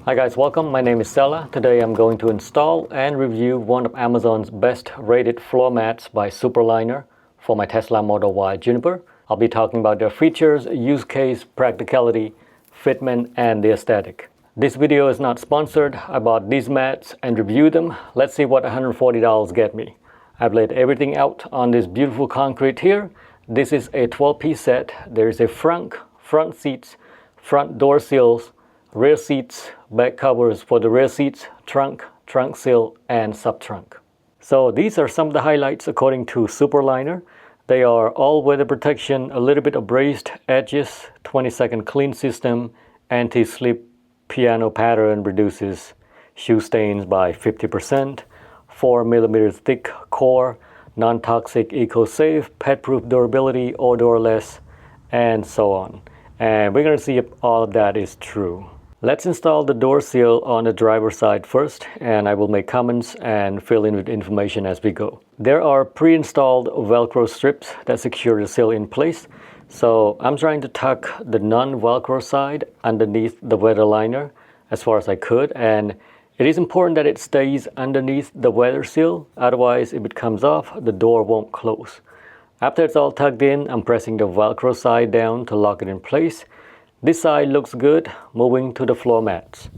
Hi guys, welcome. My name is Sela. Today I'm going to install and review one of Amazon's best rated floor mats by Superliner for my Tesla Model Y Juniper. I'll be talking about their features, use case, practicality, fitment, and the aesthetic. This video is not sponsored. I bought these mats and reviewed them. Let's see what $140 get me. I've laid everything out on this beautiful concrete here. This is a 12-piece set. There is a frunk, front seats, front door sills, rear seats, back covers for the rear seats, trunk, trunk sill, and sub-trunk. So these are some of the highlights according to Superliner. They are all weather protection, a little bit of raised edges, 20-second clean system, anti-slip piano pattern reduces shoe stains by 50%, 4mm thick core, non-toxic, eco-safe, pet-proof durability, odorless, and so on. And we're going to see if all of that is true. Let's install the door seal on the driver's side first, and I will make comments and fill in with information as we go. There are pre-installed Velcro strips that secure the seal in place. So I'm trying to tuck the non-Velcro side underneath the weather liner as far as I could, and it is important that it stays underneath the weather seal, otherwise if it comes off, the door won't close. After it's all tucked in, I'm pressing the Velcro side down to lock it in place. This side looks good. Moving to the floor mats.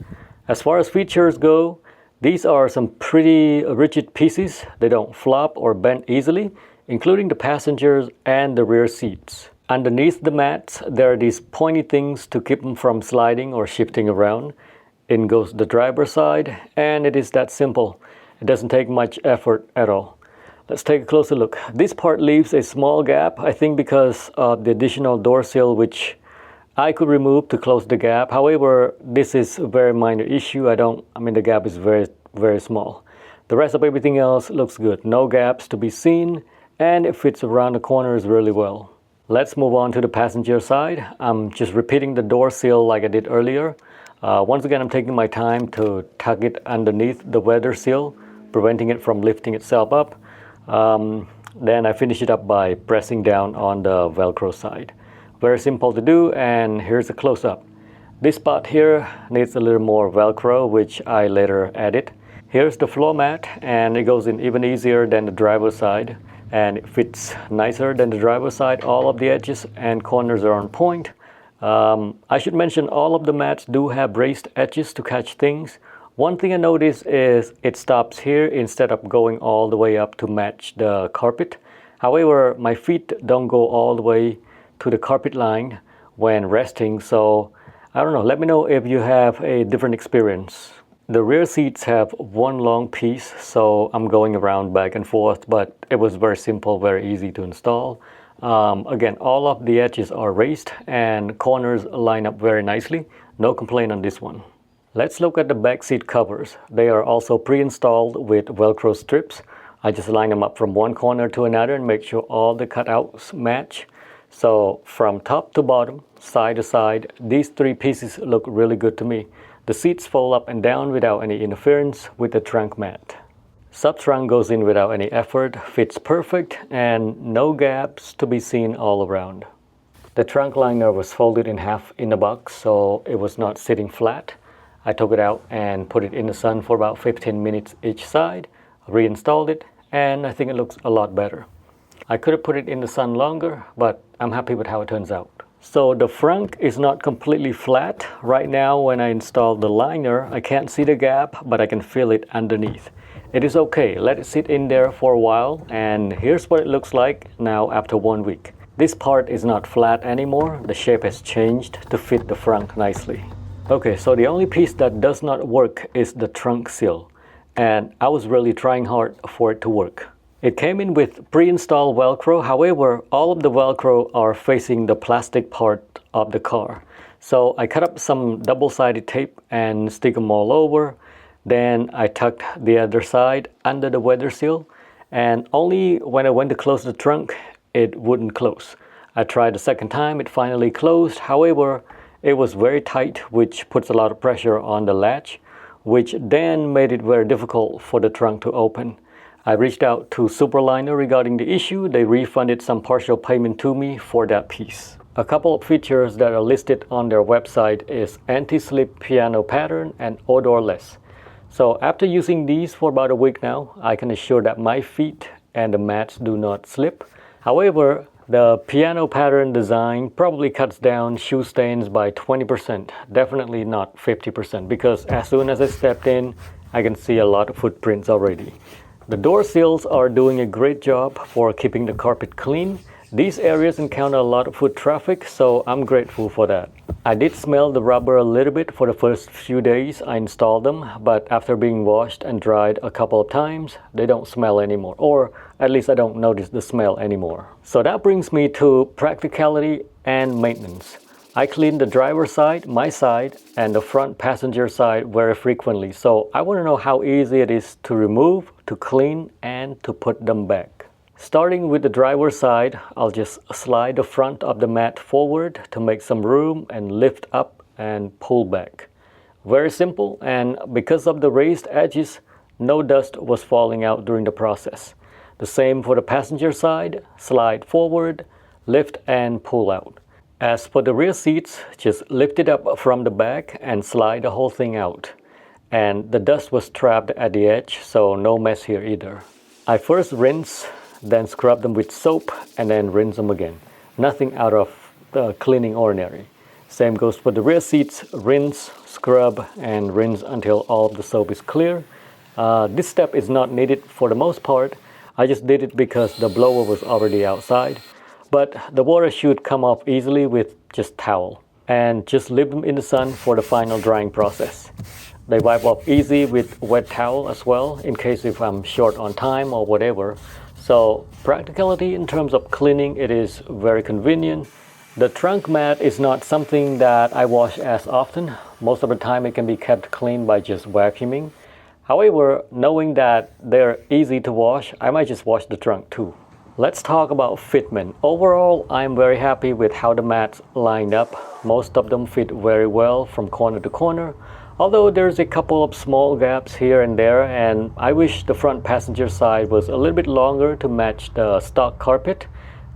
As far as features go, these are some pretty rigid pieces. They don't flop or bend easily, including the passengers and the rear seats. Underneath the mats, there are these pointy things to keep them from sliding or shifting around. In goes the driver's side, and it is that simple. It doesn't take much effort at all. Let's take a closer look. This part leaves a small gap, I think because of the additional door sill, which I could remove to close the gap. However, this is a very minor issue. The gap is very, very small. The rest of everything else looks good. No gaps to be seen, and it fits around the corners really well. Let's move on to the passenger side. I'm just repeating the door seal like I did earlier. Once again, I'm taking my time to tuck it underneath the weather seal, preventing it from lifting itself up. Then I finish it up by pressing down on the Velcro side. Very simple to do, and here's a close-up. This spot here needs a little more Velcro, which I later added. Here's the floor mat, and it goes in even easier than the driver's side, and it fits nicer than the driver's side. All of the edges and corners are on point. I should mention all of the mats do have raised edges to catch things. One thing I noticed is it stops here instead of going all the way up to match the carpet. However, my feet don't go all the way to the carpet line when resting, so I don't know. Let me know if you have a different experience. The rear seats have one long piece, so I'm going around back and forth, but it was very simple, very easy to install. Again, all of the edges are raised and corners line up very nicely. No complaint on this one. Let's look at the back seat covers. They are also pre-installed with Velcro strips. I just line them up from one corner to another and make sure all the cutouts match. So from top to bottom, side to side, these three pieces look really good to me. The seats fold up and down without any interference with the trunk mat. Sub-trunk goes in without any effort, fits perfect, and no gaps to be seen all around. The trunk liner was folded in half in the box, so it was not sitting flat. I took it out and put it in the sun for about 15 minutes each side, reinstalled it, and I think it looks a lot better. I could have put it in the sun longer, but I'm happy with how it turns out. So the frunk is not completely flat. Right now, when I installed the liner, I can't see the gap, but I can feel it underneath. It is okay. Let it sit in there for a while, and here's what it looks like now after 1 week. This part is not flat anymore. The shape has changed to fit the frunk nicely. Okay, so the only piece that does not work is the trunk seal, and I was really trying hard for it to work. It came in with pre-installed Velcro. However, all of the Velcro are facing the plastic part of the car. So I cut up some double-sided tape and stick them all over. Then I tucked the other side under the weather seal, and only when I went to close the trunk, it wouldn't close. I tried the second time, it finally closed. However, it was very tight, which puts a lot of pressure on the latch, which then made it very difficult for the trunk to open. I reached out to Superliner regarding the issue. They refunded some partial payment to me for that piece. A couple of features that are listed on their website is anti-slip piano pattern and odorless. So after using these for about a week now, I can assure that my feet and the mats do not slip. However, the piano pattern design probably cuts down shoe stains by 20%, definitely not 50%, because as soon as I stepped in, I can see a lot of footprints already. The door sills are doing a great job for keeping the carpet clean. These areas encounter a lot of foot traffic, so I'm grateful for that. I did smell the rubber a little bit for the first few days I installed them, but after being washed and dried a couple of times, they don't smell anymore, or at least I don't notice the smell anymore. So that brings me to practicality and maintenance. I clean the driver's side, my side, and the front passenger side very frequently, so I want to know how easy it is to remove, to clean, and to put them back. Starting with the driver's side, I'll just slide the front of the mat forward to make some room and lift up and pull back. Very simple, and because of the raised edges, no dust was falling out during the process. The same for the passenger side, slide forward, lift and pull out. As for the rear seats, just lift it up from the back and slide the whole thing out. And the dust was trapped at the edge, so no mess here either. I first rinse, then scrub them with soap, and then rinse them again. Nothing out of the cleaning ordinary. Same goes for the rear seats, rinse, scrub, and rinse until all of the soap is clear. This step is not needed for the most part. I just did it because the blower was already outside. But the water should come off easily with just towel. And just leave them in the sun for the final drying process. They wipe off easy with wet towel as well, in case if I'm short on time or whatever. So practicality in terms of cleaning, it is very convenient. The trunk mat is not something that I wash as often. Most of the time it can be kept clean by just vacuuming. However, knowing that they're easy to wash, I might just wash the trunk too. Let's talk about fitment. Overall, I'm very happy with how the mats lined up. Most of them fit very well from corner to corner. Although there's a couple of small gaps here and there, and I wish the front passenger side was a little bit longer to match the stock carpet.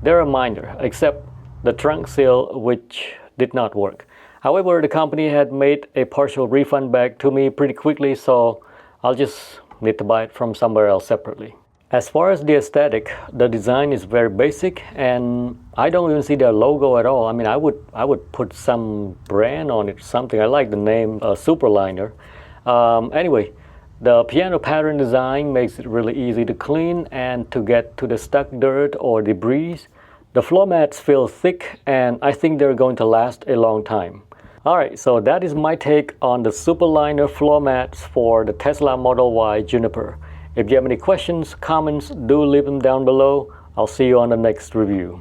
They're minor, except the trunk sill, which did not work. However, the company had made a partial refund back to me pretty quickly, so I'll just need to buy it from somewhere else separately. As far as the aesthetic, the design is very basic, and I don't even see their logo at all. I mean, I would put some brand on it or something. I like the name Superliner. Anyway, the piano pattern design makes it really easy to clean and to get to the stuck dirt or debris. The floor mats feel thick, and I think they're going to last a long time. Alright, so that is my take on the Superliner floor mats for the Tesla Model Y Juniper. If you have any questions, comments, do leave them down below. I'll see you on the next review.